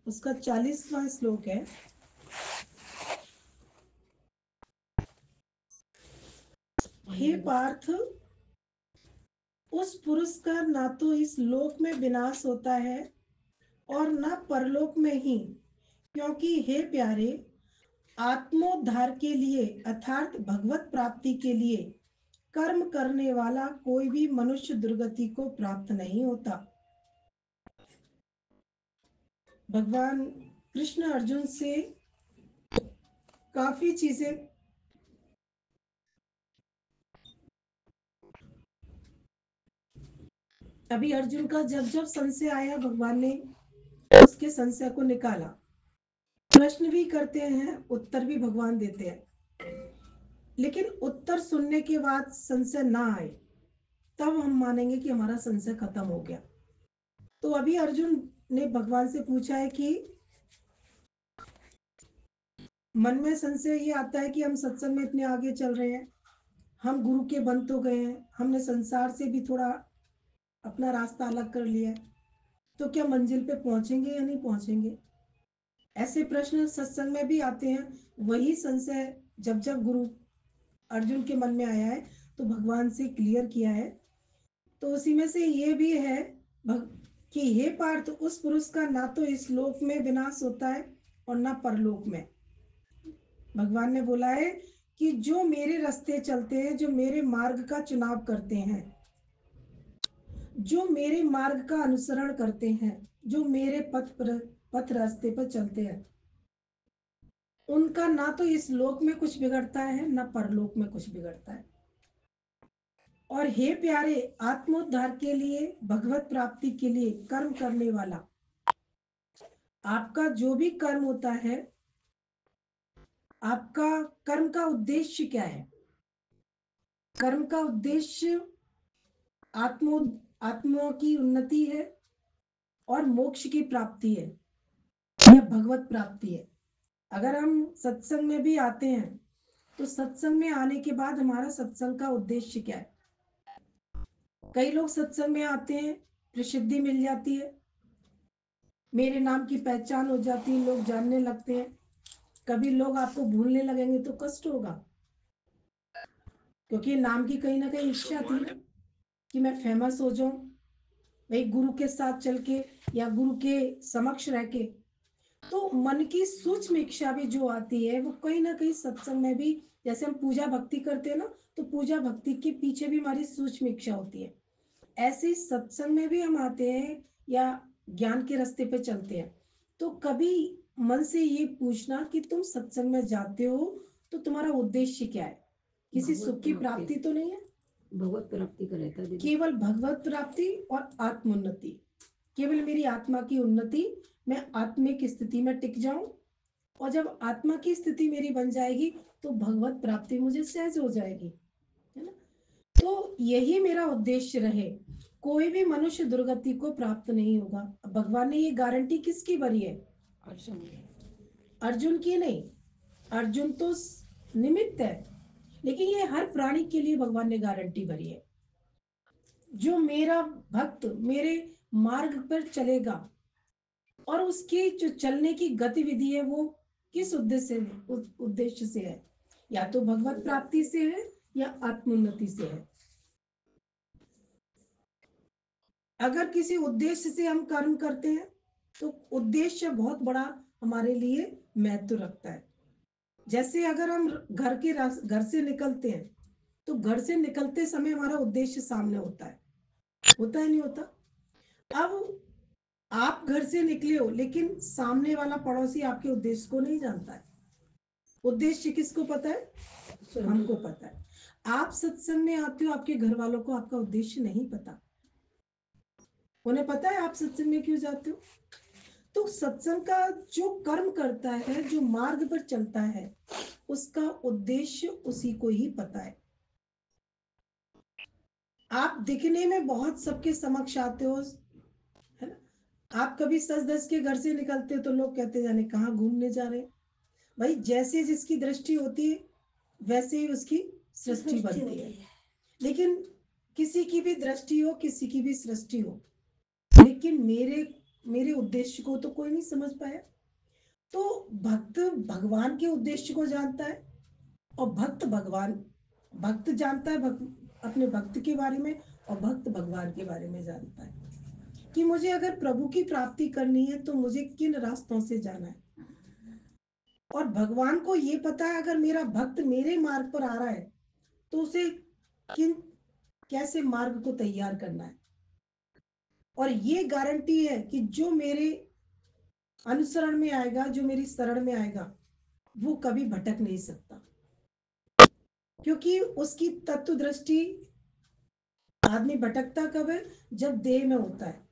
उसका 40वां श्लोक है। हे पार्थ, उस पुरुष का ना तो इस लोक में विनाश होता है और ना परलोक में ही, क्योंकि हे प्यारे, आत्मोद्धार के लिए अर्थात भगवत प्राप्ति के लिए कर्म करने वाला कोई भी मनुष्य दुर्गति को प्राप्त नहीं होता। भगवान कृष्ण अर्जुन से काफी चीजें अभी अर्जुन का जब जब संशय आया, भगवान ने उसके संशय को निकाला। प्रश्न भी करते हैं, उत्तर भी भगवान देते हैं, लेकिन उत्तर सुनने के बाद संशय ना आए तब हम मानेंगे कि हमारा संशय खत्म हो गया। तो अभी अर्जुन ने भगवान से पूछा है कि मन में संशय ये आता है कि हम सत्संग में इतने आगे चल रहे हैं, हम गुरु के बन तो गए हैं, हमने संसार से भी थोड़ा अपना रास्ता अलग कर लिया है, तो क्या मंजिल पे पहुंचेंगे या नहीं पहुंचेंगे? ऐसे प्रश्न सत्संग में भी आते हैं। वही संशय जब जब गुरु अर्जुन के मन में आया है तो भगवान से क्लियर किया है। तो उसी में से ये भी है कि हे पार्थ, उस पुरुष का ना तो इस लोक में विनाश होता है और ना परलोक में। भगवान ने बोला है कि जो मेरे रास्ते चलते हैं, जो मेरे मार्ग का चुनाव करते हैं, जो मेरे मार्ग का अनुसरण करते हैं, जो मेरे पथ रास्ते पर चलते हैं, उनका ना तो इस लोक में कुछ बिगड़ता है ना परलोक में कुछ बिगड़ता है। और हे प्यारे, आत्मोद्धार के लिए, भगवत प्राप्ति के लिए कर्म करने वाला, आपका जो भी कर्म होता है, आपका कर्म का उद्देश्य क्या है? कर्म का उद्देश्य आत्मो आत्मा की उन्नति है और मोक्ष की प्राप्ति है या भगवत प्राप्ति है। अगर हम सत्संग में भी आते हैं तो सत्संग में आने के बाद हमारा सत्संग का उद्देश्य क्या है? कई लोग सत्संग में आते हैं, प्रसिद्धि मिल जाती है, मेरे नाम की पहचान हो जाती है, लोग जानने लगते हैं। कभी लोग आपको भूलने लगेंगे तो कष्ट होगा, क्योंकि नाम की कहीं ना कहीं इच्छा थी ना कि मैं फेमस हो जाऊं, भाई गुरु के साथ चल के या गुरु के समक्ष रह के। तो मन की सूक्ष्म इच्छा भी जो आती है वो कहीं ना कहीं सत्संग में भी, जैसे हम पूजा भक्ति करते हैं ना, तो पूजा भक्ति के पीछे भी हमारी सूक्ष्म इच्छा होती है। ऐसे ही सत्संग में भी हम आते हैं या ज्ञान के रास्ते पे चलते हैं, तो कभी मन से ये पूछना कि तुम सत्संग में जाते हो तो तुम्हारा उद्देश्य क्या है? किसी सुख की प्राप्ति तो नहीं है, भगवत प्राप्ति का रहता है, केवल भगवत प्राप्ति और आत्मोन्नति, केवल मेरी आत्मा की उन्नति, मैं आत्मिक स्थिति में टिक जाऊं, और जब आत्मा की स्थिति मेरी बन जाएगी तो भगवत प्राप्ति मुझे सहज हो जाएगी, है ना? तो यही मेरा उद्देश्य रहे। कोई भी मनुष्य दुर्गति को प्राप्त नहीं होगा। भगवान ने ये गारंटी किसकी भरी है? अर्जुन की नहीं। अर्जुन तो निमित्त है, लेकिन ये हर प्राणी के लिए भगवान ने गारंटी भरी है। जो मेरा भक्त मेरे मार्ग पर चलेगा और उसकी जो चलने की गतिविधि है वो किस उद्देश्य से है, या तो भगवत प्राप्ति से है या आत्मोन्नति से है। अगर किसी उद्देश्य से हम कर्म करते हैं तो उद्देश्य बहुत बड़ा हमारे लिए महत्व रखता है। जैसे अगर हम घर से निकलते हैं तो घर से निकलते समय हमारा उद्देश्य सामने होता है, होता है नहीं होता? अब आप घर से निकले हो लेकिन सामने वाला पड़ोसी आपके उद्देश्य को नहीं जानता है। उद्देश्य किसको पता है? हमको पता है। आप सत्संग में आते हो, आपके घर वालों को आपका उद्देश्य नहीं पता। उन्हें पता है आप सत्संग में क्यों जाते हो। तो सत्संग का जो कर्म करता है, जो मार्ग पर चलता है, उसका उद्देश्य उसी को ही पता है। आप दिखने में बहुत सबके समक्ष आते हो, है ना? आप कभी सज धज के घर से निकलते हो तो लोग कहते जाने कहाँ घूमने जा रहे हैं। भाई जैसे जिसकी दृष्टि होती है वैसे ही उसकी सृष्टि बनती है। लेकिन किसी की भी दृष्टि हो, किसी की भी सृष्टि हो, लेकिन मेरे उद्देश्य को तो कोई नहीं समझ पाया। तो भक्त भगवान के उद्देश्य को जानता है, और भक्त जानता है अपने भक्त के बारे में, और भक्त भगवान के बारे में जानता है कि मुझे अगर प्रभु की प्राप्ति करनी है तो मुझे किन रास्तों से जाना है। और भगवान को ये पता है अगर मेरा भक्त मेरे मार्ग पर आ रहा है तो उसे किन कैसे मार्ग को तैयार करना है। और ये गारंटी है कि जो मेरे अनुसरण में आएगा, जो मेरी शरण में आएगा, वो कभी भटक नहीं सकता, क्योंकि उसकी तत्व दृष्टि। आदमी भटकता कब है? जब देह में होता है।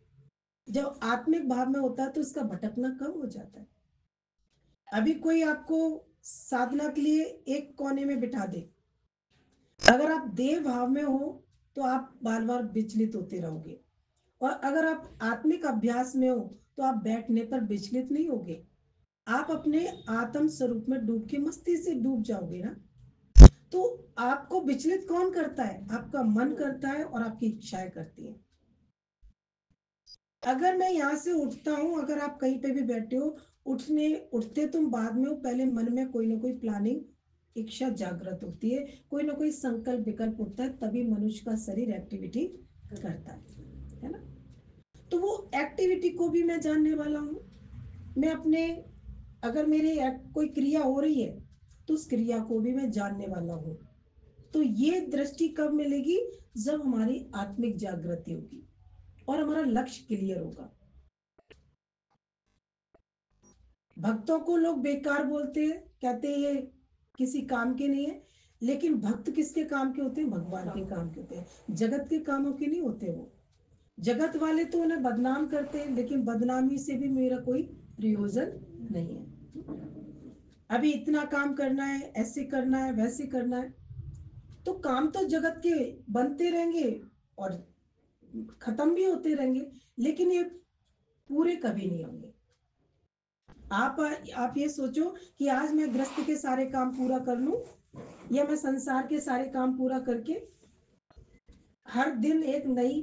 जब आत्मिक भाव में होता है तो उसका भटकना कम हो जाता है। अभी कोई आपको साधना के लिए एक कोने में बिठा दे, अगर आप देह भाव में हो तो आप बार बार विचलित होते रहोगे, और अगर आप आत्मिक अभ्यास में हो तो आप बैठने पर विचलित नहीं होगे, आप अपने आत्म स्वरूप में डूब के मस्ती से डूब जाओगे ना। तो आपको विचलित कौन करता है? आपका मन करता है और आपकी इच्छाएं करती हैं। अगर मैं यहाँ से उठता हूँ, अगर आप कहीं पे भी बैठे हो, उठते तुम बाद में हो, पहले मन में कोई ना कोई प्लानिंग, इच्छा जागृत होती है, कोई ना कोई संकल्प विकल्प उठता है, तभी मनुष्य का शरीर एक्टिविटी करता है ना। तो वो एक्टिविटी को भी मैं जानने वाला हूँ। मैं अपने अगर मेरी कोई क्रिया हो रही है तो उस क्रिया को भी मैं जानने वाला हूँ। तो ये दृष्टि कब मिलेगी? जब हमारी आत्मिक जागृति होगी और हमारा लक्ष्य क्लियर होगा। भक्तों को लोग बेकार बोलते हैं, कहते हैं ये किसी काम के नहीं है, लेकिन भक्त किसके काम के होते हैं? भगवान के काम के होते हैं, जगत के कामों के नहीं होते वो। जगत वाले तो उन्हें बदनाम करते हैं, लेकिन बदनामी से भी मेरा कोई प्रयोजन नहीं है। अभी इतना काम करना है, ऐसे करना है, वैसे करना है, तो काम तो जगत के बनते रहेंगे और खत्म भी होते रहेंगे, लेकिन ये पूरे कभी नहीं होंगे। आप ये सोचो कि आज मैं गृहस्थ के सारे काम पूरा कर लूं, या मैं संसार के सारे काम पूरा करके हर दिन एक नई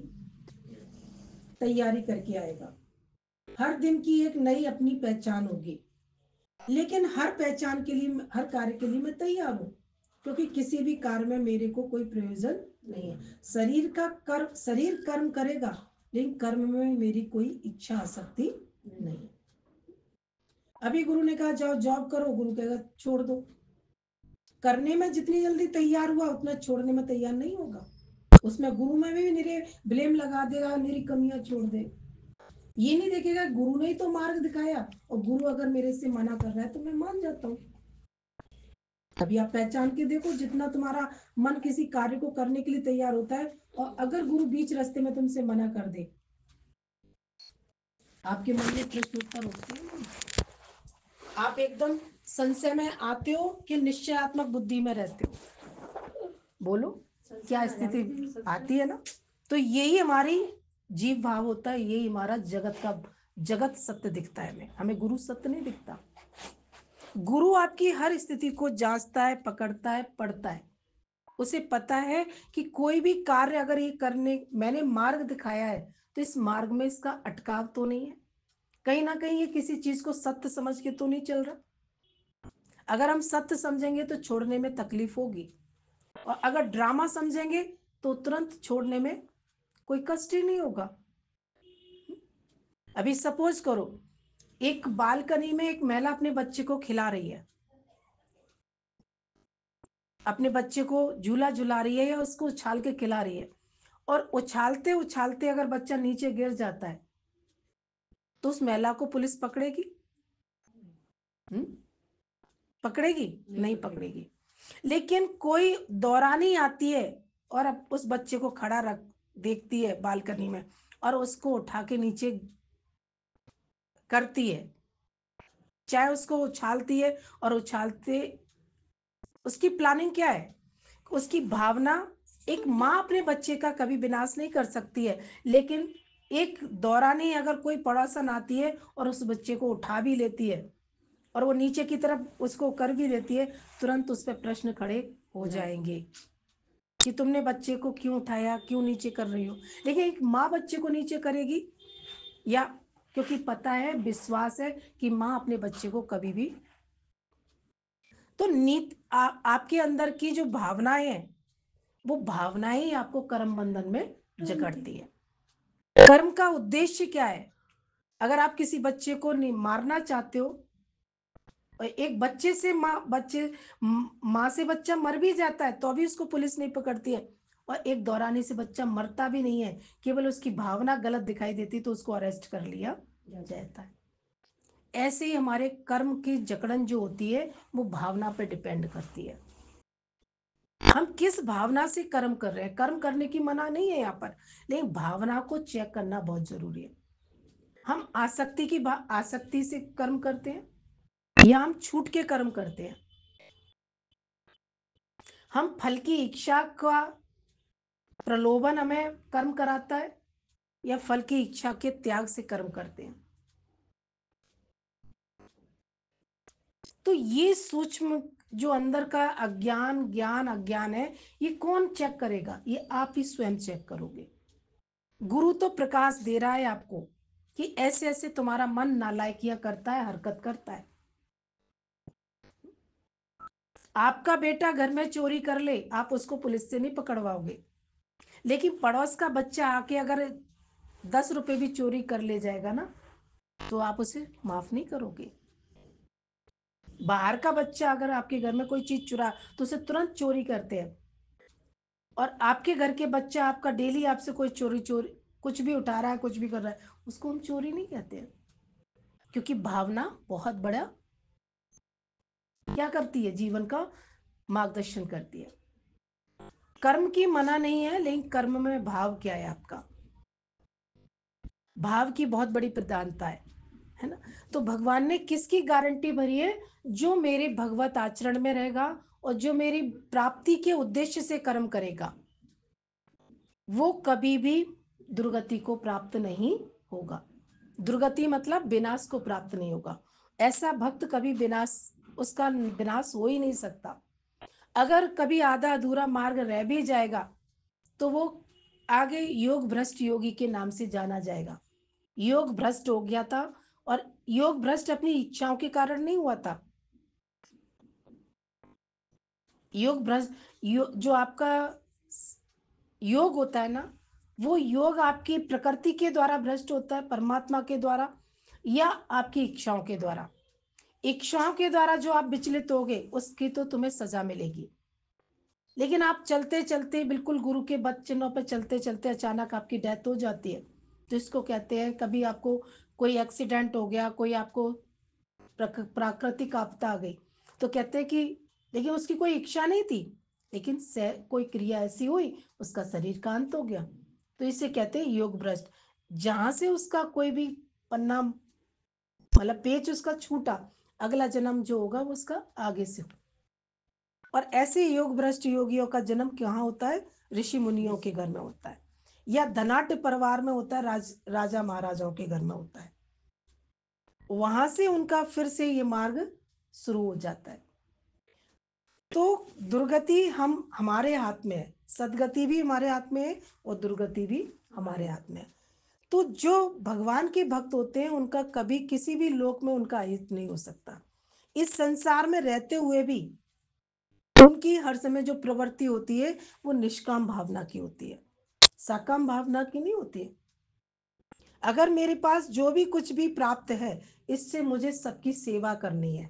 तैयारी करके आएगा, हर दिन की एक नई अपनी पहचान होगी। लेकिन हर पहचान के लिए, हर कार्य के लिए मैं तैयार हूं, क्योंकि किसी भी कार्य में मेरे को कोई प्रयोजन नहीं है। शरीर कर्म करेगा, लेकिन कर्म में मेरी कोई इच्छा आसक्ति नहीं। अभी गुरु ने कहा जाओ जॉब करो, गुरु कहेगा छोड़ दो। करने में जितनी जल्दी तैयार हुआ उतना छोड़ने में तैयार नहीं होगा। उसमें गुरु में भी निरे ब्लेम लगा देगा, मेरी कमियां छोड़ दे। ये नहीं देखेगा गुरु ने ही तो मार्ग दिखाया, और गुरु अगर मेरे से मना कर रहा है तो मैं मान जाता हूँ। अभी आप पहचान के देखो, जितना तुम्हारा मन किसी कार्य को करने के लिए तैयार होता है, और अगर गुरु बीच रास्ते में तुमसे मना कर दे, आपके मन में प्रश्न उत्तर होते हैं, आप एकदम संशय में आते हो कि निश्चयात्मक बुद्धि में रहते हो। बोलो, क्या स्थिति आती है ना। तो यही हमारी जीव भाव होता है, यही हमारा जगत सत्य दिखता है। हमें गुरु सत्य नहीं दिखता। गुरु आपकी हर स्थिति को जांचता है, पकड़ता है, पढ़ता है। उसे पता है कि कोई भी कार्य अगर ये करने मैंने मार्ग दिखाया है तो इस मार्ग में इसका अटकाव तो नहीं है, कहीं ना कहीं ये किसी चीज को सत्य समझ के तो नहीं चल रहा। अगर हम सत्य समझेंगे तो छोड़ने में तकलीफ होगी, और अगर ड्रामा समझेंगे तो तुरंत छोड़ने में कोई कष्ट ही नहीं होगा। अभी सपोज करो, एक बालकनी में एक महिला अपने बच्चे को खिला रही है, अपने बच्चे को झूला झुला रही है या उसको उछाल के खिला रही है, और उछालते उछालते अगर बच्चा नीचे गिर जाता है तो उस महिला को पुलिस पकड़ेगी? पकड़ेगी? नहीं पकड़ेगी। लेकिन कोई दौरानी आती है और अब उस बच्चे को खड़ा रख देखती है बालकनी में, और उसको उठा के नीचे करती है, चाहे उसको उछालती है, और उछालते उसकी प्लानिंग क्या है? उसकी भावना, एक माँ अपने बच्चे का कभी विनाश नहीं कर सकती है, लेकिन एक दौरानी अगर कोई पड़ोसन आती है और उस बच्चे को उठा भी लेती है और वो नीचे की तरफ उसको कर भी देती है, तुरंत उस पर प्रश्न खड़े हो जाएंगे कि तुमने बच्चे को क्यों उठाया, क्यों नीचे कर रही हो। लेकिन एक माँ बच्चे को नीचे करेगी या क्योंकि पता है, विश्वास है कि माँ अपने बच्चे को कभी भी तो आपके अंदर की जो भावनाएं हैं, वो भावनाएं ही आपको कर्म बंधन में जकड़ती है। कर्म का उद्देश्य क्या है? अगर आप किसी बच्चे को नहीं मारना चाहते हो, और एक बच्चे से माँ से बच्चा मर भी जाता है तो भी उसको पुलिस नहीं पकड़ती है, और एक दौरानी से बच्चा मरता भी नहीं है, केवल उसकी भावना गलत दिखाई देती तो उसको अरेस्ट कर लिया जाता है। ऐसे ही हमारे कर्म की जकड़न जो होती है वो भावना पे डिपेंड करती है। हम किस भावना से कर्म कर रहे हैं। कर्म करने की मना नहीं है यहाँ पर, लेकिन भावना को चेक करना बहुत जरूरी है। हम आसक्ति से कर्म करते हैं या हम छूट के कर्म करते हैं। हम फल की इच्छा का प्रलोभन हमें कर्म कराता है, या फल की इच्छा के त्याग से कर्म करते हैं। तो ये सूक्ष्म जो अंदर का अज्ञान ज्ञान अज्ञान है, ये कौन चेक करेगा? ये आप ही स्वयं चेक करोगे। गुरु तो प्रकाश दे रहा है आपको कि ऐसे ऐसे तुम्हारा मन नालायकियां करता है, हरकत करता है। आपका बेटा घर में चोरी कर ले, आप उसको पुलिस से नहीं पकड़वाओगे, लेकिन पड़ोस का बच्चा आके अगर 10 रुपए भी चोरी कर ले जाएगा ना, तो आप उसे माफ नहीं करोगे। बाहर का बच्चा अगर आपके घर में कोई चीज चुरा, तो उसे तुरंत चोरी करते हैं। और आपके घर के बच्चा आपका डेली आपसे कोई चोरी चोरी कुछ भी उठा रहा है, कुछ भी कर रहा है, उसको हम चोरी नहीं कहते हैं। क्योंकि भावना बहुत बड़ा क्या करती है, जीवन का मार्गदर्शन करती है। कर्म की मना नहीं है, लेकिन कर्म में भाव क्या है आपका, भाव की बहुत बड़ी प्रधानता है ना। तो भगवान ने किसकी गारंटी भरी है? जो मेरे भगवत आचरण में रहेगा और जो मेरी प्राप्ति के उद्देश्य से कर्म करेगा, वो कभी भी दुर्गति को प्राप्त नहीं होगा। दुर्गति मतलब विनाश को प्राप्त नहीं होगा। ऐसा भक्त कभी विनाश उसका विनाश हो ही नहीं सकता। अगर कभी आधा अधूरा मार्ग रह भी जाएगा, तो वो आगे योग भ्रष्ट योगी के नाम से जाना जाएगा। योग भ्रष्ट हो गया था, और योग भ्रष्ट अपनी इच्छाओं के कारण नहीं हुआ था। योग भ्रष्ट जो आपका योग होता है ना, वो योग आपकी प्रकृति के द्वारा भ्रष्ट होता है, परमात्मा के द्वारा या आपकी इच्छाओं के द्वारा। इच्छाओं के द्वारा जो आप विचलित होगे, उसकी तो तुम्हें सजा मिलेगी। लेकिन आप चलते चलते बिल्कुल गुरु के वचनों पर चलते चलते अचानक आपकी डेथ हो जाती है, तो इसको कहते हैं, कभी आपको कोई एक्सीडेंट हो गया, कोई आपको प्राकृतिक आपदा आ गई, तो कहते हैं कि लेकिन उसकी कोई इच्छा नहीं थी, लेकिन कोई क्रिया ऐसी हुई, उसका शरीर का अंत हो गया, तो इसे कहते हैं योग भ्रष्ट। जहां से उसका कोई भी पन्ना मतलब पेच उसका छूटा, अगला जन्म जो होगा वो उसका आगे से हो। और ऐसे योग भ्रष्ट योगियों का जन्म कहाँ होता है? ऋषि मुनियों के घर में होता है, या धनाट्य परिवार में होता है, राजा महाराजाओं के घर में होता है। वहां से उनका फिर से ये मार्ग शुरू हो जाता है। तो दुर्गति हम हमारे हाथ में है, सदगति भी हमारे हाथ में है, और दुर्गति भी हमारे हाथ में है। तो जो भगवान के भक्त होते हैं, उनका कभी किसी भी लोक में उनका हित नहीं हो सकता। इस संसार में रहते हुए भी उनकी हर समय जो प्रवृत्ति होती है, वो निष्काम भावना की होती है, सकाम भावना की नहीं होती है। अगर मेरे पास जो भी कुछ भी प्राप्त है, इससे मुझे सबकी सेवा करनी है,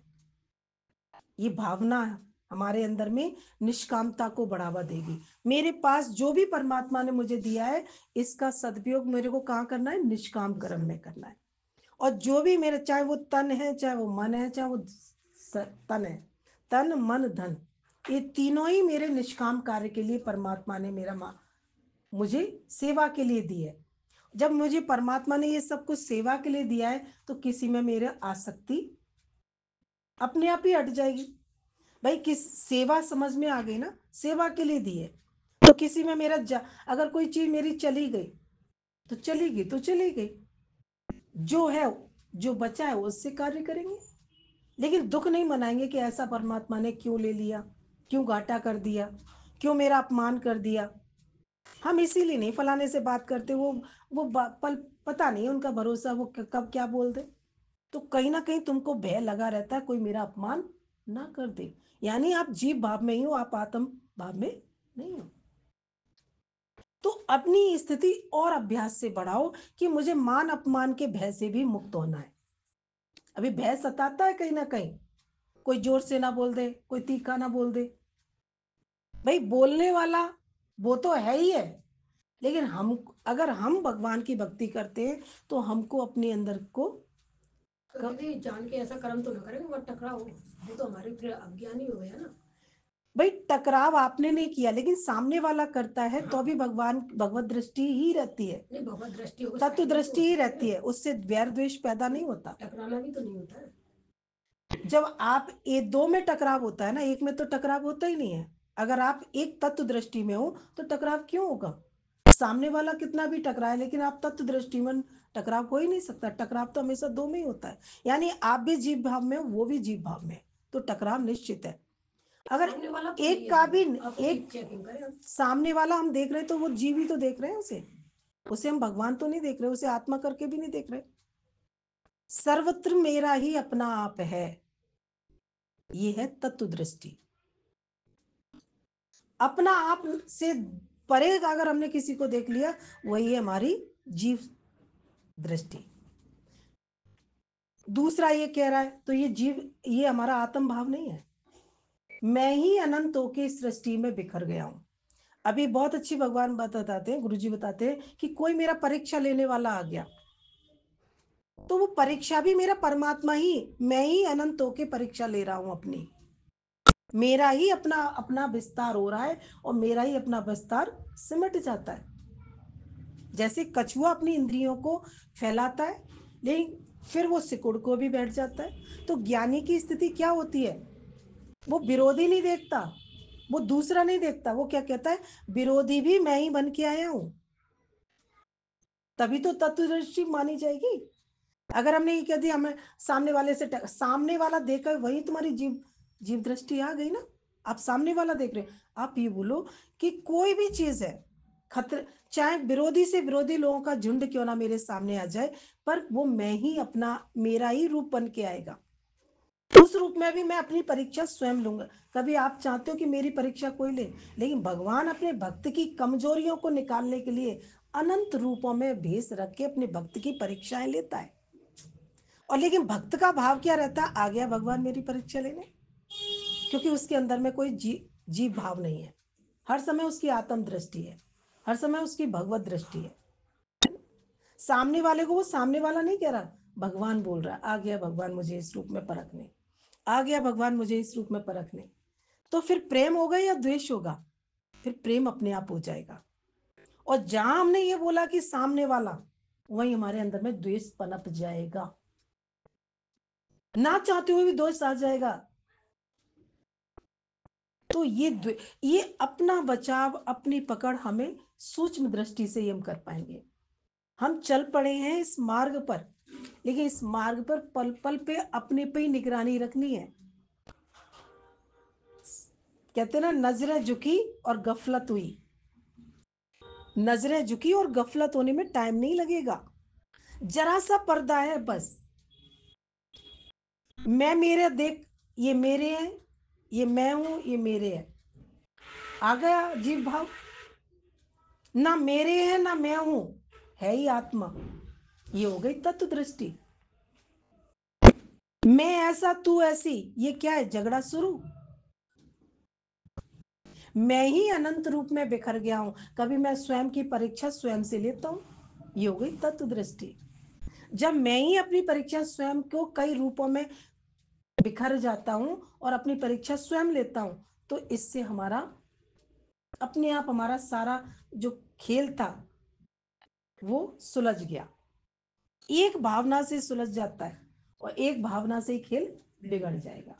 ये भावना हमारे अंदर में निष्कामता को बढ़ावा देगी। मेरे पास जो भी परमात्मा ने मुझे दिया है, इसका सदुपयोग मेरे को कहाँ करना है? निष्काम कर्म में करना है। और जो भी मेरे, चाहे वो तन है, चाहे वो मन है, चाहे वो तन है, तन मन धन, ये तीनों ही मेरे निष्काम कार्य के लिए परमात्मा ने मुझे सेवा के लिए दी है। जब मुझे परमात्मा ने ये सब कुछ सेवा के लिए दिया है, तो किसी में मेरे आसक्ति अपने आप ही हट जाएगी। भाई, किस सेवा समझ में आ गई ना, सेवा के लिए दी है, तो किसी में अगर कोई चीज मेरी चली गई, तो चली गई तो चली गई, जो है जो बचा है उससे कार्य करेंगे। लेकिन दुख नहीं मनाएंगे कि ऐसा परमात्मा ने क्यों ले लिया, क्यों घाटा कर दिया, क्यों मेरा अपमान कर दिया। हम इसीलिए नहीं फलाने से बात करते, वो पल पता नहीं उनका भरोसा, वो कब क्या बोल दे। तो कहीं ना कहीं तुमको भय लगा रहता है कोई मेरा अपमान ना कर दे। यानी आप जीव भाव में ही हो, आप आत्म भाव में नहीं हो। तो अपनी स्थिति और अभ्यास से बढ़ाओ कि मुझे मान अपमान के भय से भी मुक्त होना है। अभी भय सताता है कहीं ना कहीं, कोई जोर से ना बोल दे, कोई तीखा ना बोल दे। भाई बोलने वाला वो तो है ही है, लेकिन हम, अगर हम भगवान की भक्ति करते हैं तो हमको अपने अंदर को तो दीदी जान के ऐसा कर्म तो ना करें मत टकराओ, वो तो हमारे फिर अज्ञान ही हो गया ना। भाई टकराव आपने नहीं किया, लेकिन सामने वाला करता है तो हाँ। भी भगवान भगवत दृष्टि ही रहती है, नहीं भगवत दृष्टि होगी, तत्व साइड में तो दृष्टि हो ही सकते रहती हैं। है, उससे वैर द्वेष पैदा नहीं होता। टकराना भी तो नहीं होता है। जब आप ये दो में टकराव होता है ना, एक में तो टकराव होता ही नहीं है। अगर आप एक तत्व दृष्टि में हो तो टकराव क्यों होगा? सामने वाला कितना भी टकराए, लेकिन आप तत्व दृष्टि में टकराव हो ही नहीं सकता। टकराव तो हमेशा दो में ही होता है। यानी आप भी जीव भाव में हो, वो भी जीव भाव में है, तो टकराव निश्चित है। अगर सामने वाला तो नहीं एक है का भी, दीदी, अपनी एक चेकिंग करें हम। सामने वाला हम देख रहे हैं तो वो जीव ही तो देख रहे हैं उसे, उसे हम भगवान तो नहीं देख रहे, उसे आत्मा करके भी नहीं देख रहे। सर्वत्र मेरा ही अपना आप है, ये है तत्व दृष्टि। अपना आप से परे अगर हमने किसी को देख लिया, वही है हमारी जीव दृष्टि। दूसरा ये कह रहा है तो ये जीव, ये हमारा आत्म भाव नहीं है। मैं ही अनंतों की सृष्टि में बिखर गया हूं। अभी बहुत अच्छी भगवान बात बताते हैं, गुरुजी बताते हैं कि कोई मेरा परीक्षा लेने वाला आ गया, तो वो परीक्षा भी मेरा परमात्मा ही, मैं ही अनंत होके परीक्षा ले रहा हूं अपनी। मेरा ही अपना अपना विस्तार हो रहा है और मेरा ही अपना विस्तार सिमट जाता है। जैसे कछुआ अपनी इंद्रियों को फैलाता है, लेकिन फिर वो सिकुड़ को भी बैठ जाता है। तो ज्ञानी की स्थिति क्या होती है? वो विरोधी नहीं देखता, वो दूसरा नहीं देखता, वो क्या कहता है, विरोधी भी मैं ही बन के आया हूं। तभी तो तत्वदर्शी मानी जाएगी। अगर हमने ये कह दिया हमें सामने वाले से सामने वाला देखा, वही तुम्हारी जीव जीव दृष्टि आ गई ना। आप सामने वाला देख रहे हैं, आप ये बोलो कि कोई भी चीज है खतरे, चाहे विरोधी से विरोधी लोगों का झुंड क्यों ना मेरे सामने आ जाए, पर वो मैं ही अपना, मेरा ही रूप बन के आएगा। उस रूप में भी मैं अपनी परीक्षा स्वयं लूंगा। कभी आप चाहते हो कि मेरी परीक्षा कोई ले, लेकिन भगवान अपने भक्त की कमजोरियों को निकालने के लिए अनंत रूपों में भेष रख के अपने भक्त की परीक्षाएं लेता है। और लेकिन भक्त का भाव क्या रहता है? आ गया भगवान मेरी परीक्षा लेने, क्योंकि उसके अंदर में कोई जीव भाव नहीं है। हर समय उसकी आत्म दृष्टि है, हर समय उसकी भगवत दृष्टि है। सामने वाले को वो सामने वाला नहीं कह रहा, भगवान बोल रहा, आ गया भगवान मुझे इस रूप में परखने, आ गया भगवान मुझे इस रूप में परखने। तो फिर प्रेम होगा या द्वेष होगा? फिर प्रेम अपने आप हो जाएगा। और जहां हमने ये बोला कि सामने वाला, वही हमारे अंदर में द्वेष पनप जाएगा, ना चाहते हुए भी द्वेष आ जाएगा। तो ये अपना बचाव, अपनी पकड़ हमें सूक्ष्म दृष्टि से ही हम कर पाएंगे। हम चल पड़े हैं इस मार्ग पर, लेकिन इस मार्ग पर पल पल पे अपने पे ही निगरानी रखनी है। कहते ना, नजरें झुकी और गफलत हुई। नजरें झुकी और गफलत होने में टाइम नहीं लगेगा, जरा सा पर्दा है बस। मैं मेरे देख, ये मेरे हैं, ये मैं हूं, ये मेरे है, आ गया जीव भाव। ना मेरे हैं ना मैं हूं, है ही आत्मा। ये हो गई तत्व दृष्टि। मैं ऐसा तू ऐसी, ये क्या है? झगड़ा शुरू। मैं ही अनंत रूप में बिखर गया हूं, कभी मैं स्वयं की परीक्षा स्वयं से लेता हूं, ये हो गई तत्व दृष्टि। जब मैं ही अपनी परीक्षा स्वयं को कई रूपों में बिखर जाता हूं और अपनी परीक्षा स्वयं लेता हूं, तो इससे हमारा अपने आप हमारा सारा जो खेल था वो सुलझ गया। एक भावना से सुलझ जाता है और एक भावना से ही खेल बिगड़ जाएगा।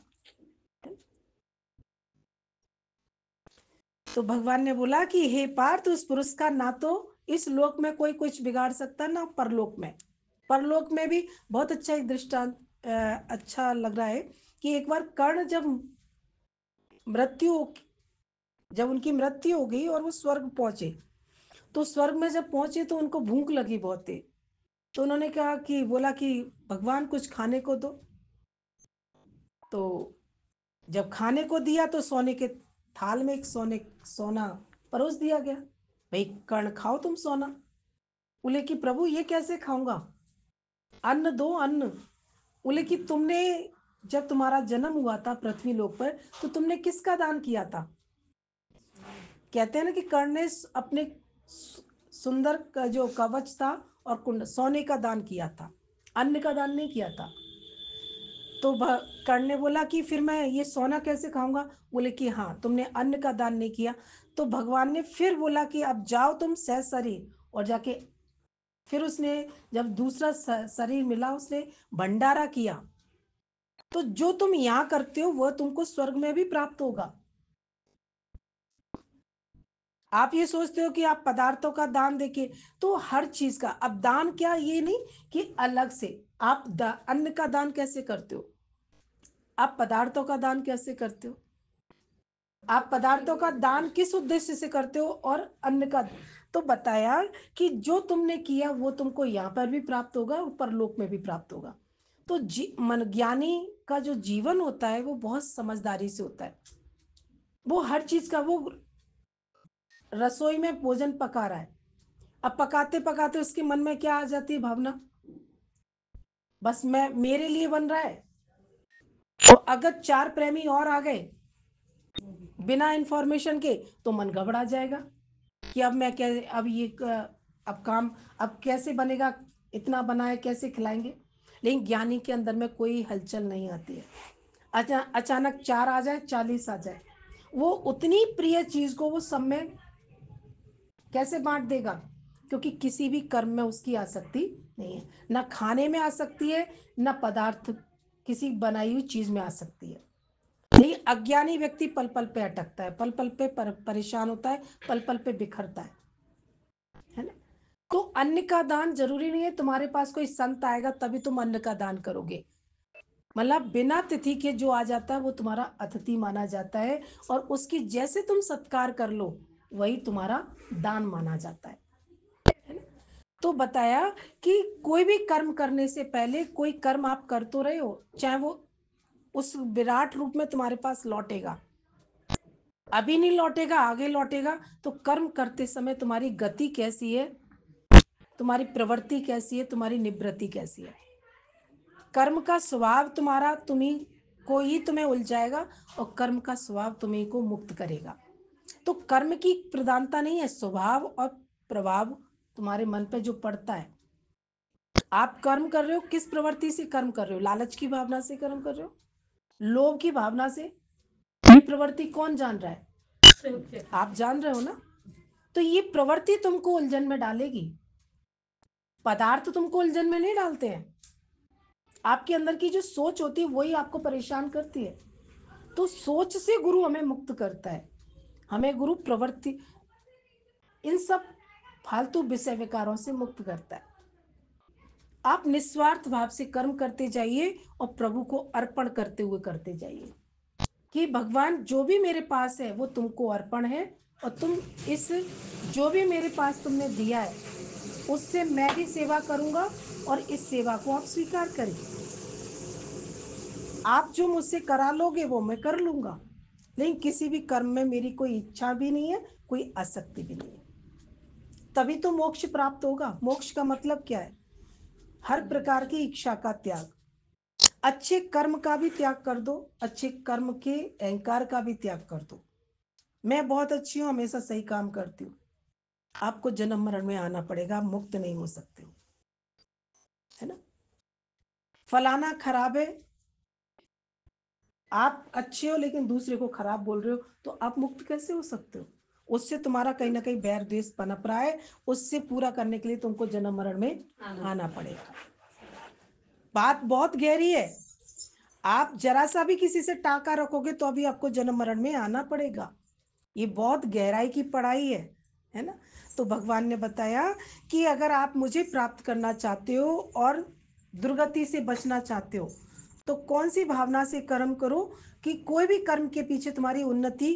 तो भगवान ने बोला कि हे पार्थ, उस पुरुष का ना तो इस लोक में कोई कुछ बिगाड़ सकता, ना परलोक में। परलोक में भी बहुत अच्छा एक दृष्टांत अच्छा लग रहा है कि एक बार कर्ण मृत्यु जब उनकी मृत्यु हो गई और वो स्वर्ग पहुंचे, तो स्वर्ग में जब पहुंचे तो उनको भूख लगी बहुत थी। तो उन्होंने कहा कि बोला कि भगवान कुछ खाने को दो। तो जब खाने को दिया तो सोने के थाल में एक सोना परोस दिया गया। भाई कर्ण खाओ तुम सोना। बोले कि प्रभु ये कैसे खाऊंगा, अन्न दो अन्न। बोले कि तुमने जब तुम्हारा जन्म हुआ था पृथ्वी लोक पर तो तुमने किसका दान किया था। कहते हैं ना कि कर्ण ने अपने सुंदर का जो कवच था और कुंड सोने का दान किया था, अन्न का दान नहीं किया था। तो कर्ण ने बोला कि फिर मैं ये सोना कैसे खाऊंगा। बोले कि हाँ तुमने अन्न का दान नहीं किया। तो भगवान ने फिर बोला कि अब जाओ तुम सहशरीर, और जाके फिर उसने जब दूसरा शरीर मिला उसने भंडारा किया। तो जो तुम यहाँ करते हो वह तुमको स्वर्ग में भी प्राप्त होगा। आप ये सोचते हो कि आप पदार्थों का दान देके, तो हर चीज का अब दान, क्या ये नहीं कि अलग से आप अन्न का दान कैसे करते हो, आप पदार्थों का दान कैसे करते हो, आप पदार्थों का दान किस उद्देश्य से करते हो, और अन्न का। तो बताया कि जो तुमने किया वो तुमको यहाँ पर भी प्राप्त होगा और परलोक में भी प्राप्त होगा। तो मन ज्ञानी का जो जीवन होता है वो बहुत समझदारी से होता है। वो हर चीज का, वो रसोई में भोजन पका रहा है, अब पकाते पकाते उसके मन में क्या आ जाती है भावना, बस मैं मेरे लिए बन रहा है। और अगर चार प्रेमी और आ गए बिना इंफॉर्मेशन के तो मन घबरा जाएगा कि अब मैं क्या, अब ये अब काम अब कैसे बनेगा, इतना बना है कैसे खिलाएंगे। लेकिन ज्ञानी के अंदर में कोई हलचल नहीं आती है। अचानक चार आ जाए 40 आ जाए, वो उतनी प्रिय चीज को वो सब में कैसे बांट देगा, क्योंकि किसी भी कर्म में उसकी आसक्ति नहीं है, ना खाने में आसक्ति है, ना पदार्थ किसी बनाई हुई चीज में आसक्ति है। लेकिन अज्ञानी व्यक्ति पल पल पे अटकता है, पल पल पे परेशान होता है, पल पल पे बिखरता है ना। तो अन्न का दान जरूरी नहीं है तुम्हारे पास कोई संत आएगा तभी तुम अन्न का दान करोगे। मतलब बिना तिथि के जो आ जाता है वो तुम्हारा अतिथि माना जाता है, और उसकी जैसे तुम सत्कार कर लो वही तुम्हारा दान माना जाता है। तो बताया कि कोई भी कर्म करने से पहले कोई कर्म आप कर तो रहे हो, चाहे वो उस विराट रूप में तुम्हारे पास लौटेगा, अभी नहीं लौटेगा आगे लौटेगा। तो कर्म करते समय तुम्हारी गति कैसी है, तुम्हारी प्रवृत्ति कैसी है, तुम्हारी निवृत्ति कैसी है, कर्म का स्वभाव तुम्हारा तुम्ही को ही तुम्हें उलझाएगा, और कर्म का स्वभाव तुम्हें को मुक्त करेगा। तो कर्म की प्रधानता नहीं है, स्वभाव और प्रभाव तुम्हारे मन पे जो पड़ता है। आप कर्म कर रहे हो, किस प्रवृत्ति से कर्म कर रहे हो, लालच की भावना से कर्म कर रहे हो, लोभ की भावना से, ये प्रवृत्ति कौन जान रहा है, आप जान रहे हो ना। तो ये प्रवृत्ति तुमको उलझन में डालेगी, पदार्थ तुमको उलझन में नहीं डालते हैं। आपके अंदर की जो सोच होती है वही आपको परेशान करती है। तो सोच से गुरु हमें मुक्त करता है, हमें गुरु प्रवृत्ति इन सब फालतू विषय विकारों से मुक्त करता है। आप निस्वार्थ भाव से कर्म करते जाइए और प्रभु को अर्पण करते हुए करते जाइए कि भगवान जो भी मेरे पास है वो तुमको अर्पण है, और तुम इस जो भी मेरे पास तुमने दिया है उससे मैं भी सेवा करूंगा, और इस सेवा को आप स्वीकार करें। आप जो मुझसे करा लोगे वो मैं कर लूंगा, लेकिन किसी भी कर्म में मेरी कोई इच्छा भी नहीं है, कोई आसक्ति भी नहीं है। तभी तो मोक्ष प्राप्त होगा। मोक्ष का मतलब क्या है, हर प्रकार की इच्छा का त्याग, अच्छे कर्म का भी त्याग कर दो, अच्छे कर्म के अहंकार का भी त्याग कर दो। मैं बहुत अच्छी हूं, हमेशा सही काम करती हूँ, आपको जन्म मरण में आना पड़ेगा, आप मुक्त नहीं हो सकते हो, है ना। फलाना खराब है, आप अच्छे हो लेकिन दूसरे को खराब बोल रहे हो, तो आप मुक्त कैसे हो सकते हो। उससे तुम्हारा कहीं ना कहीं बैर द्वेष पनप रहा है, उससे पूरा करने के लिए तुमको जन्म मरण में आना पड़ेगा। बात बहुत गहरी है, आप जरा सा भी किसी से टाका रखोगे तो अभी आपको जन्म मरण में आना पड़ेगा। ये बहुत गहराई की पढ़ाई है ना। तो भगवान ने बताया कि अगर आप मुझे प्राप्त करना चाहते हो और दुर्गति से बचना चाहते हो तो कौन सी भावना से कर्म करो, कि कोई भी कर्म के पीछे तुम्हारी उन्नति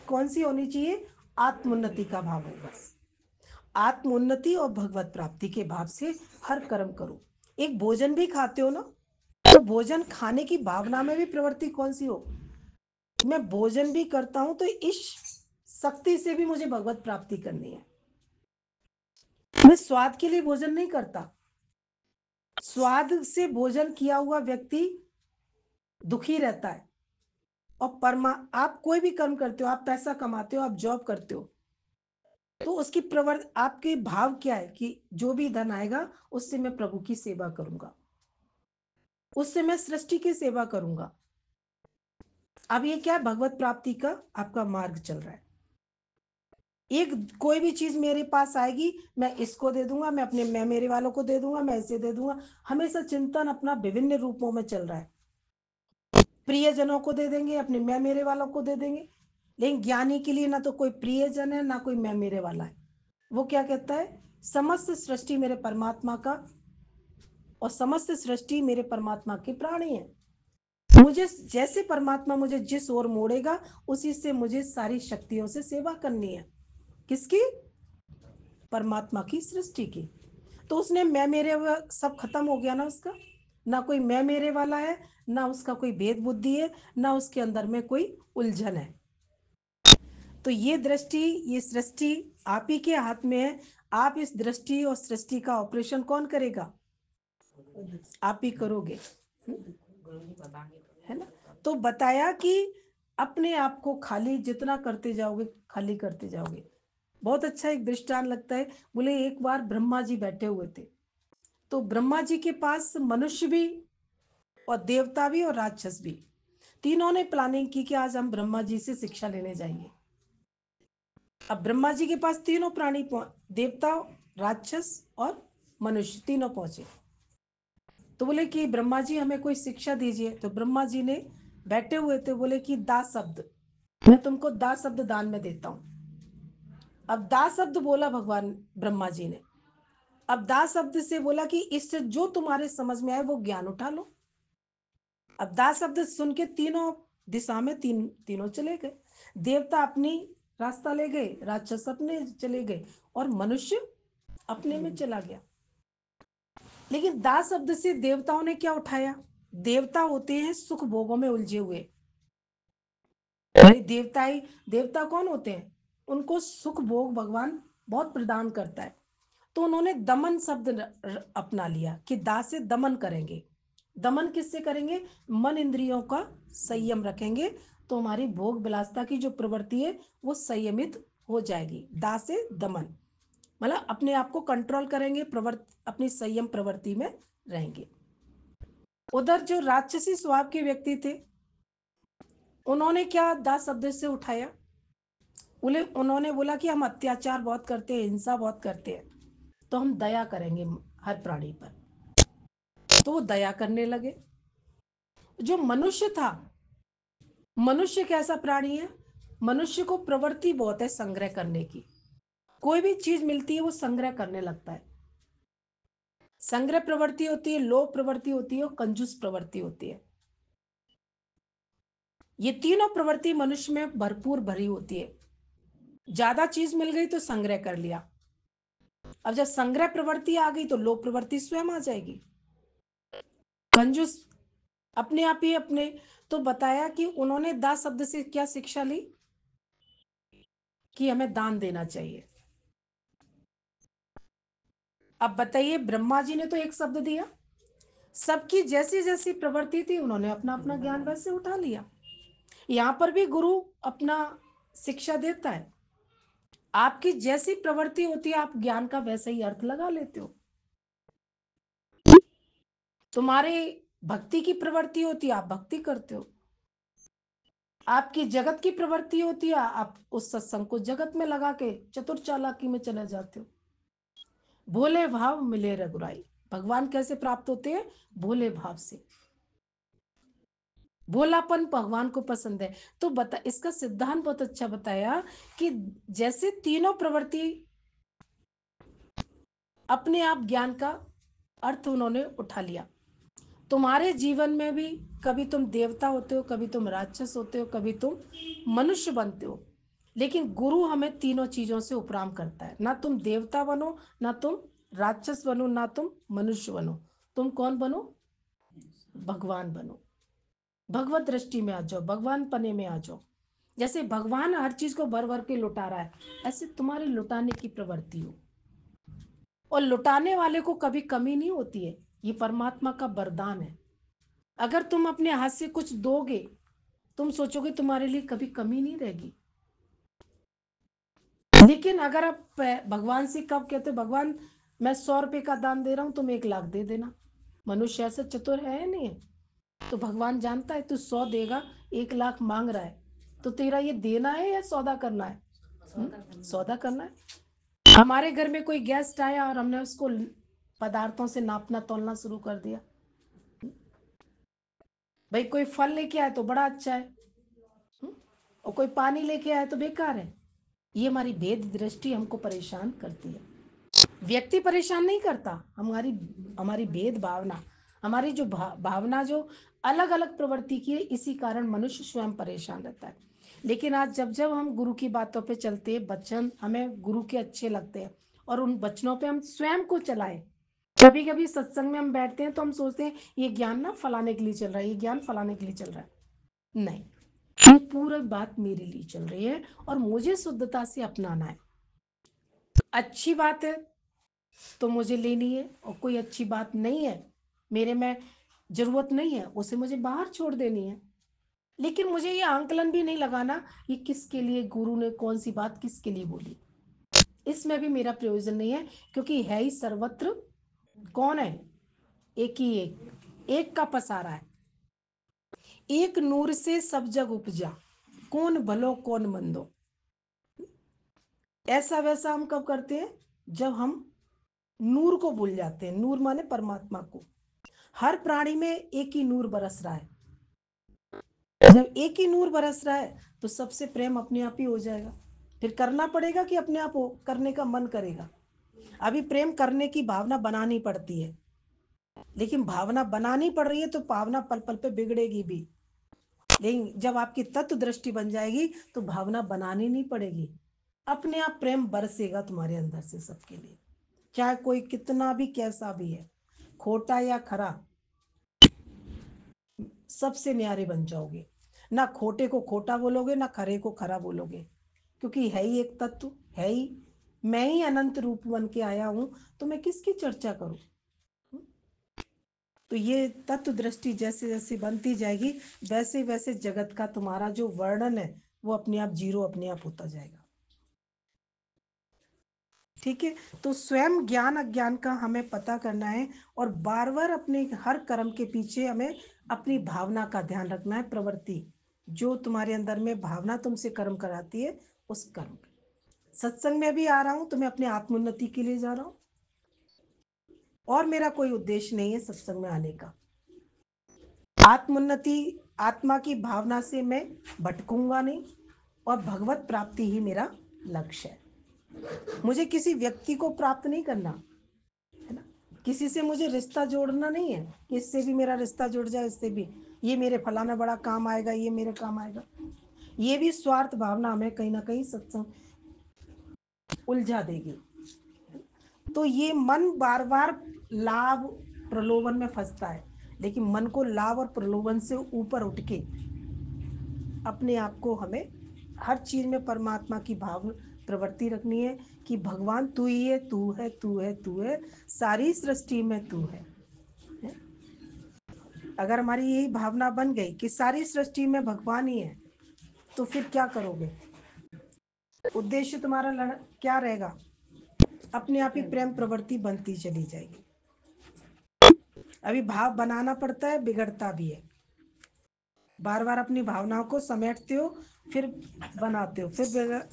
कौन सी होनी चाहिए, आत्मोन्नति का भाव होगा। आत्मोन्नति और भगवत प्राप्ति के भाव से हर कर्म करो। एक भोजन भी खाते हो ना, तो भोजन खाने की भावना में भी प्रवृत्ति कौन सी हो, मैं भोजन भी करता हूं तो इस शक्ति से भी मुझे भगवत प्राप्ति करनी है। मैं स्वाद के लिए भोजन नहीं करता। स्वाद से भोजन किया हुआ व्यक्ति दुखी रहता है। और आप कोई भी कर्म करते हो, आप पैसा कमाते हो, आप जॉब करते हो, तो उसकी प्रवृत्ति, आपके भाव क्या है कि जो भी धन आएगा उससे मैं प्रभु की सेवा करूंगा, उससे मैं सृष्टि की सेवा करूंगा। अब ये क्या है, भगवत प्राप्ति का आपका मार्ग चल रहा है। एक कोई भी चीज मेरे पास आएगी, मैं इसको दे दूंगा, मैं मेरे वालों को दे दूंगा, मैं ऐसे दे दूंगा। हमेशा चिंतन अपना विभिन्न रूपों में चल रहा है। प्रियजनों को दे देंगे, अपने मैं मेरे वालों को दे देंगे। लेकिन ज्ञानी के लिए ना तो कोई प्रियजन है, ना कोई मैं मेरे वाला है। वो क्या कहता है, समस्त सृष्टि मेरे परमात्मा का और समस्त सृष्टि मेरे परमात्मा के प्राणी है। मुझे जैसे परमात्मा मुझे जिस ओर मोड़ेगा, उसी से मुझे सारी शक्तियों से सेवा करनी है। किसकी? परमात्मा की, सृष्टि की। तो उसने मैं मेरे सब खत्म हो गया ना उसका। ना कोई मैं मेरे वाला है, ना उसका कोई भेद बुद्धि है, ना उसके अंदर में कोई उलझन है। तो ये दृष्टि, ये सृष्टि आप ही के हाथ में है। आप इस दृष्टि और सृष्टि का ऑपरेशन कौन करेगा? आप ही करोगे, है ना। तो बताया कि अपने आप को खाली जितना करते जाओगे, खाली करते जाओगे। बहुत अच्छा एक दृष्टांत लगता है। बोले एक बार ब्रह्मा जी बैठे हुए थे, तो ब्रह्मा जी के पास मनुष्य भी और देवता भी और राक्षस भी, तीनों ने प्लानिंग की कि आज हम ब्रह्मा जी से शिक्षा लेने जाएंगे। अब ब्रह्मा जी के पास तीनों प्राणी, देवता, राक्षस और मनुष्य, तीनों पहुंचे। तो बोले कि ब्रह्मा जी हमें कोई शिक्षा दीजिए। तो ब्रह्मा जी ने बैठे हुए थे, बोले कि दा शब्द, मैं तुमको दा शब्द दान में देता हूं। अब दा शब्द बोला भगवान ब्रह्मा जी ने। अब दा शब्द से बोला कि इससे जो तुम्हारे समझ में आए वो ज्ञान उठा लो। अब दा शब्द सुन के तीनों दिशा में तीनों चले गए। देवता अपनी रास्ता ले गए, राक्षस अपने चले गए, और मनुष्य अपने में चला गया। लेकिन दा शब्द से देवताओं ने क्या उठाया? देवता होते हैं सुख भोगों में उलझे हुए। भाई देवता कौन होते हैं? उनको सुख भोग भगवान बहुत प्रदान करता है। तो उन्होंने दमन शब्द अपना लिया कि दा से दमन करेंगे। दमन किससे करेंगे? मन इंद्रियों का संयम रखेंगे, तो हमारी भोग विलासता की जो प्रवृत्ति है वो संयमित हो जाएगी। दा से दमन मतलब अपने आप को कंट्रोल करेंगे, प्रवृत्ति अपनी संयम प्रवृत्ति में रहेंगे। उधर जो राक्षसी स्वभाव के व्यक्ति थे, उन्होंने क्या दा शब्द से उठाया? उन्होंने बोला कि हम अत्याचार बहुत करते हैं, हिंसा बहुत करते हैं, तो हम दया करेंगे हर प्राणी पर। तो वो दया करने लगे। जो मनुष्य था, मनुष्य कैसा प्राणी है? मनुष्य को प्रवृत्ति बहुत है संग्रह करने की। कोई भी चीज मिलती है वो संग्रह करने लगता है। संग्रह प्रवृत्ति होती है, लोभ प्रवृत्ति होती है और कंजूस प्रवृत्ति होती है। ये तीनों प्रवृत्ति मनुष्य में भरपूर भरी होती है। ज्यादा चीज मिल गई तो संग्रह कर लिया। अब जब संग्रह प्रवृत्ति आ गई तो लोभ प्रवृत्ति स्वयं आ जाएगी। कंजूस अपने आप ही अपने। तो बताया कि उन्होंने दा शब्द से क्या शिक्षा ली? कि हमें दान देना चाहिए। अब बताइए, ब्रह्मा जी ने तो एक शब्द दिया, सबकी जैसी जैसी प्रवृत्ति थी उन्होंने अपना अपना ज्ञान वैसे उठा लिया। यहां पर भी गुरु अपना शिक्षा देता है। आपकी जैसी प्रवृत्ति होती है, आप ज्ञान का वैसे ही अर्थ लगा लेते हो। तुम्हारी भक्ति की प्रवृत्ति होती है, आप भक्ति करते हो। आपकी जगत की प्रवृत्ति होती है, आप उस सत्संग को जगत में लगा के चतुर चालाकी में चले जाते हो। भोले भाव मिले रघुराई। भगवान कैसे प्राप्त होते हैं? भोले भाव से। भोलापन भगवान को पसंद है। तो इसका सिद्धांत बहुत अच्छा बताया कि जैसे तीनों प्रवृत्ति अपने आप ज्ञान का अर्थ उन्होंने उठा लिया। तुम्हारे जीवन में भी कभी तुम देवता होते हो, कभी तुम राक्षस होते हो, कभी तुम मनुष्य बनते हो। लेकिन गुरु हमें तीनों चीजों से उपराम करता है। ना तुम देवता बनो, ना तुम राक्षस बनो, ना तुम मनुष्य बनो, तुम कौन बनो? भगवान बनो। भगवत दृष्टि में आ जाओ, भगवान पने में आ जाओ। जैसे भगवान हर चीज को भर भर के लुटा रहा है, ऐसे तुम्हारी लुटाने की प्रवृत्ति हो। और लुटाने वाले को कभी कमी नहीं होती है, ये परमात्मा का वरदान है। अगर तुम अपने हाथ से कुछ दोगे, तुम सोचोगे तुम्हारे लिए कभी कमी नहीं रहेगी। लेकिन अगर आप भगवान से कब कहते हो, भगवान मैं 100 रुपए का दान दे रहा हूं, तुम 1 लाख दे देना। मनुष्य ऐसे चतुर है नहीं है? तो भगवान जानता है तू 100 देगा, 1 लाख मांग रहा है, तो तेरा ये देना है या सौदा करना है? सौदा करना है। हमारे घर में कोई गेस्ट आया और हमने उसको पदार्थों से नापना तोलना शुरू कर दिया। भाई कोई फल लेके आए तो बड़ा अच्छा है, और कोई पानी लेके आए तो बेकार है। ये हमारी भेद दृष्टि हमको परेशान करती है। व्यक्ति परेशान नहीं करता, हमारी हमारी भेद भावना, हमारी जो भावना जो अलग अलग प्रवृत्ति की है, इसी कारण मनुष्य स्वयं परेशान रहता है। लेकिन आज जब जब हम गुरु की बातों पे चलते हैं, वचन हमें गुरु के अच्छे लगते हैं और उन वचनों पे हम स्वयं को चलाएं। कभी कभी सत्संग में हम बैठते हैं तो हम सोचते हैं ये ज्ञान ना फलाने के लिए चल रहा है, ये ज्ञान फलाने के लिए चल रहा है। नहीं, ये पूरा बात मेरे लिए चल रही है और मुझे शुद्धता से अपनाना है। अच्छी बात है तो मुझे लेनी है, और कोई अच्छी बात नहीं है, मेरे में जरूरत नहीं है, उसे मुझे बाहर छोड़ देनी है। लेकिन मुझे ये आंकलन भी नहीं लगाना ये किसके लिए गुरु ने कौन सी बात किसके लिए बोली, इसमें भी मेरा प्रयोजन नहीं है। क्योंकि है ही सर्वत्र कौन है? एक ही एक का पसारा है। एक नूर से सब जग उपजा, कौन भलो कौन मंदो। ऐसा वैसा हम कब करते हैं? जब हम नूर को भूल जाते हैं। नूर माने परमात्मा को। हर प्राणी में एक ही नूर बरस रहा है। जब एक ही नूर बरस रहा है तो सबसे प्रेम अपने आप ही हो जाएगा। फिर करना पड़ेगा कि अपने आप हो, करने का मन करेगा। अभी प्रेम करने की भावना बनानी पड़ती है, लेकिन भावना बनानी पड़ रही है तो भावना पल पल पे बिगड़ेगी भी। लेकिन जब आपकी तत्व दृष्टि बन जाएगी तो भावना बनानी नहीं पड़ेगी, अपने आप प्रेम बरसेगा तुम्हारे अंदर से सबके लिए। चाहे कोई कितना भी कैसा भी है, खोटा या खरा, सबसे न्यारे बन जाओगे। ना खोटे को खोटा बोलोगे, ना खरे को खरा बोलोगे, क्योंकि है ही एक तत्व, है ही मैं ही अनंत रूप बन के आया हूं, तो मैं किसकी चर्चा करूं? तो ये तत्व दृष्टि जैसे जैसे बनती जाएगी, वैसे वैसे जगत का तुम्हारा जो वर्णन है वो अपने आप जीरो अपने आप होता जाएगा। ठीक है, तो स्वयं ज्ञान अज्ञान का हमें पता करना है, और बार बार अपने हर कर्म के पीछे हमें अपनी भावना का ध्यान रखना है। प्रवृत्ति जो तुम्हारे अंदर में भावना तुमसे कर्म कराती है, उस कर्म। सत्संग में भी आ रहा हूं तो मैं अपने आत्मोन्नति के लिए जा रहा हूं, और मेरा कोई उद्देश्य नहीं है सत्संग में आने का। आत्मोन्नति, आत्मा की भावना से मैं भटकूंगा नहीं, और भगवत प्राप्ति ही मेरा लक्ष्य है। मुझे किसी व्यक्ति को प्राप्त नहीं करना है ना, किसी से मुझे रिश्ता जोड़ना नहीं है कि इससे भी मेरा रिश्ता जुड़ जाए, इससे भी ये मेरे फलाना बड़ा काम आएगा, ये मेरे काम आएगा। ये भी स्वार्थ भावना हमें कहीं ना कहीं सत्संग उलझा देगी। तो ये मन बार बार लाभ प्रलोभन में फंसता है, लेकिन मन को लाभ और प्रलोभन से ऊपर उठ के अपने आप को हमें हर चीज में परमात्मा की भाव प्रवृत्ति रखनी है कि भगवान तू ही है, तू है, तू है, तू है, सारी सृष्टि में तू है। अगर हमारी यही भावना बन गई कि सारी सृष्टि में भगवान ही है, तो फिर क्या करोगे? उद्देश्य तुम्हारा क्या रहेगा? अपने आप ही प्रेम प्रवृत्ति बनती चली जाएगी। अभी भाव बनाना पड़ता है, बिगड़ता भी है। बार बार अपनी भावनाओं को समेटते हो, फिर बनाते हो, फिर